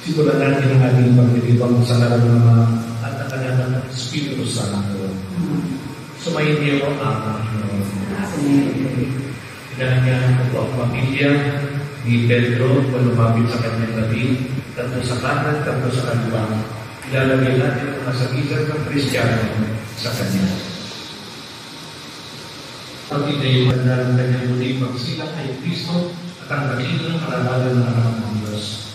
Simulan natin ang ating pagdiriwang sa ngalan ng Ama at ng Anak at ng Espiritu Santo. Sumayin niyo ang Panginoon. Hinahangyan ko po ang pamilya ni Pedro kung lumapit sa kanyang gabi, tatlo sa kanan, tatlo sa kaliwa. Ilalagay natin ang kasagitan ng Kristiyano sa kanya. Pag-idewan na ng kanyang muling pagsilang kay Kristo at ang dakilang karanalan ng anak ng Diyos.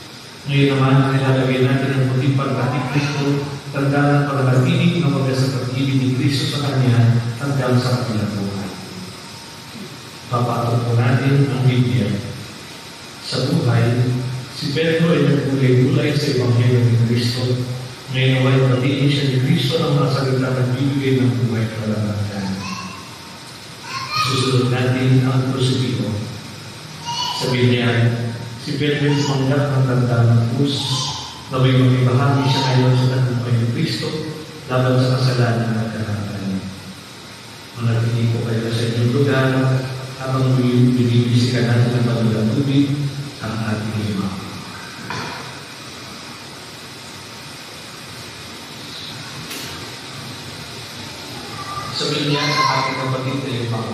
Ngayon naman, nilalagay natin ang muling pagkati Kristo, tandaan ang pagkatinig ng mga sa pag-ibig ni Kristo sa Kanya hanggang sa kanilang buhay. Papatong po natin ang Biblia. Sa buhay, si Pedro ay nagkulay-gulay sa Ebanghelyo ni Kristo. Ngayon ay pag-ibig siya ni Kristo ng mga salita at bibigay ng buhay kalalagyan. Susunod natin ang prosecutor. Sabihin niya, si Pedro ay sumanggap ng tanda ng krus na may magibahagi siya ngayon sa tagumpay ng Kristo laban sa kasalanan ng karapatan. Manatili po kayo sa inyong lugar habang binibisikan natin ang madulang tubig ang ating lima. Sabihin niya sa ating kapatid na yung mga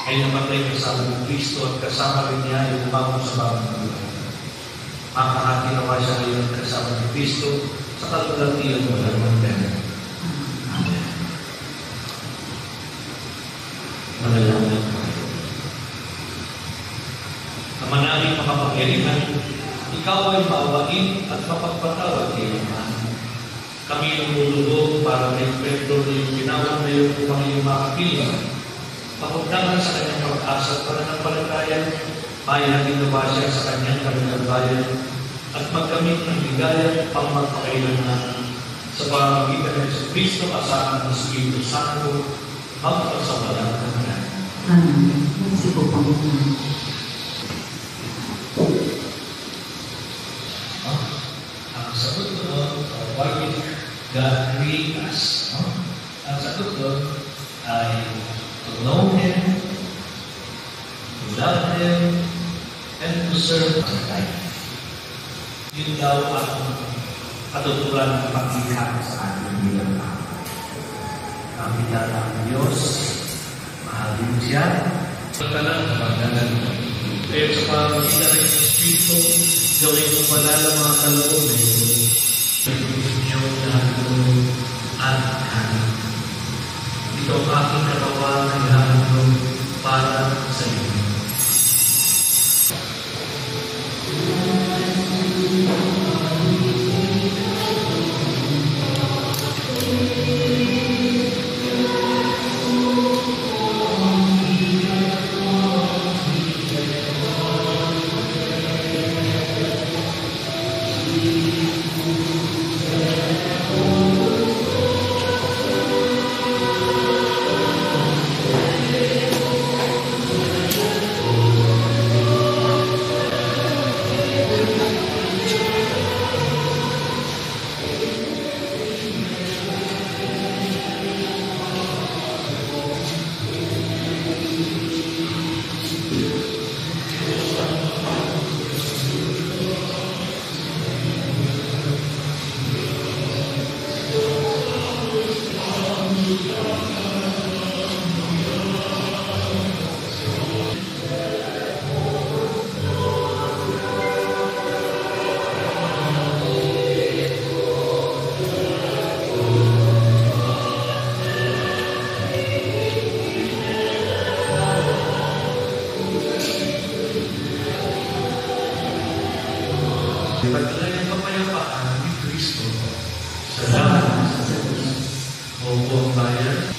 ay namatay kasama ng Kristo at kasama rin niya ay umabot sa bagong buhay. Makahati naman siya ngayon kasama ng Kristo sa kalulatian mo lang ng dahil. Amen. Manalangin tayo. Ama namin makapangyarihan, ikaw ay maawain at mapagpatawad kay Ama. Kami lumulubog para may Pedro na yung ginawang na yung upang iyong makapilang. Pagpuntangan sa kanyang pag-asa at pananampalataya, may naginawa siya sa kanyang kalinagbayan at magkamit ng ligaya pang magpakailangan sa pamamagitan ng Kristo kasama ng Espiritu Santo magpasawalang kanya. Amen. Sige po, Panginoon. Ang sagot doon, why did God create us? Ang sagot doon ay to know Him, to love Him, and to serve our life. Yun daw ang natutulan ng pag-iha sa ating bilang tao. Kami ang Diyos, mahalin siya, pagkalang pagkalang. Kaya sa pamagitan ng Espiritu, gawin mo panala mga kaloob inyong nahulog at kanin. Ito ang aking katawan na ihahulog para sa inyo. Pagdala ng kapayapaan ni Kristo sa lahat sa Diyos o buong bayan.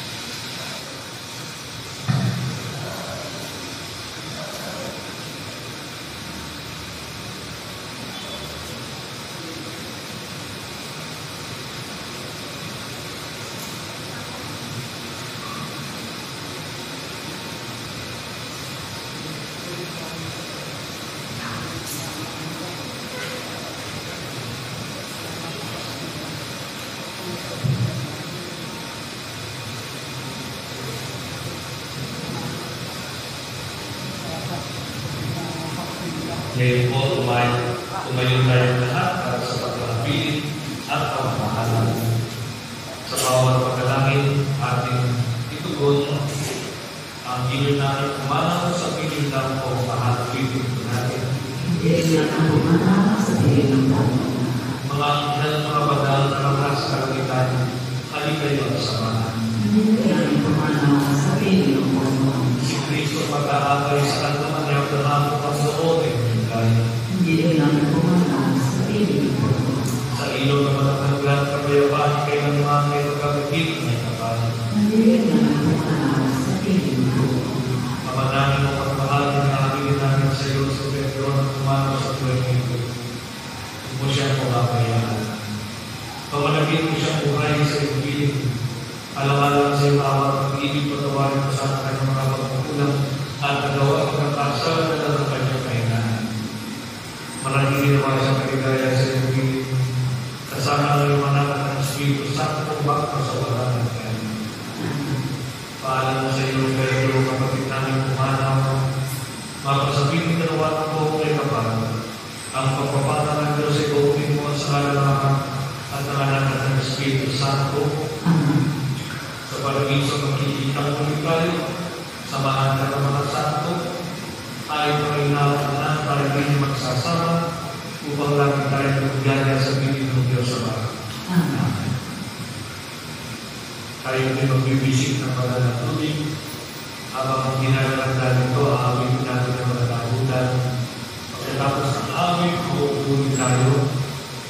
Ngayon po, tumayo tayong lahat para sa paglalapit at pamamahalan. Sa bawat pagkalangin, ating itugon ang inyong namin kumanaw sa piling ng pamamahalan natin. Hindi na kumanaw sa piling ng pamamahalan. Mga ilang mga badal na lakas kalangitan, halika kayo ang samahan. Hindi na kumanaw sa piling ng pamamahalan. Si Kristo pag-aagay sa kanyang mangyang dalawang pagsuotin. Hindi namin pumalang sa piling po. Sa ilog na manatanggal kapayapaan kayo ng mga may pagkakagit na kapal. Hindi namin pumalang sa piling po. Mamanangin ang pagmahal na nakabili namin sa iyo sa Pedro na kumano sa buhay nito. Huwag mo siyang pagkakayaan. Pamanagin mo siyang buhay sa iyong piling. Alam-alam sa iyong awat ang ibig patawarin mo sa kanyang mga pagkukulang at nagawa ang pagkakasal na ng kanyang kainaan. Maraming ginawa siyang kaligaya sa iyong piling. Kasama ng iyong anak ng Espiritu Santo bakit sa wala ng kanya. Paalam mo sa iyong Pedro, kapatid namin kumanaw, mapasabihin ka nawa ng buong kay kapal, ang pagpapata ng Diyos ay buukin mo sa kalalaman at ng anak ng Espiritu Santo. Sa paraiso magkikita mo ni tayo, samahan ka ng mga santo, ay panginawa na para hindi magsasama upang lagi tayo magbiyaya sa piling ng Diyos sa bahay. Tayo din magbibisik ng mga natubig habang ginagawa nito, aawin natin ng mga tabutan. Pagkatapos ng awit, uuwi tayo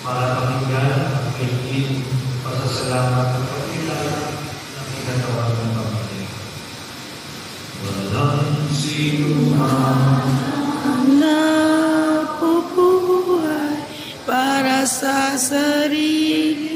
para pakinggan at kainin pasasalamat at pagkilala ng ginagawa ng pamilya. Walang sino napupuhay para sa sarili.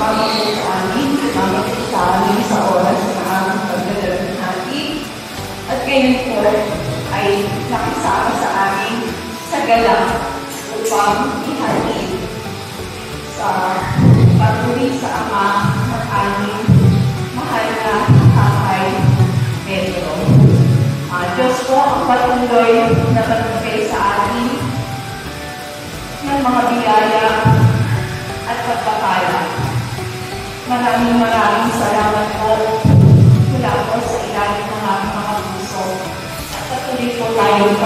sumama po sa amin, sumama po sa amin sa oras na aming pagdadalahati. At ngayon po ay nakisama sa amin sa galang upang ihatid sa patuloy sa Ama ng aming mahal na Tatay Pedro. Diyos po ang patuloy na pagbigay sa atin ng mga biyaya at pagpapala. Maraming salamat po mula po sa ilalim ng aming mga puso at patuloy po tayong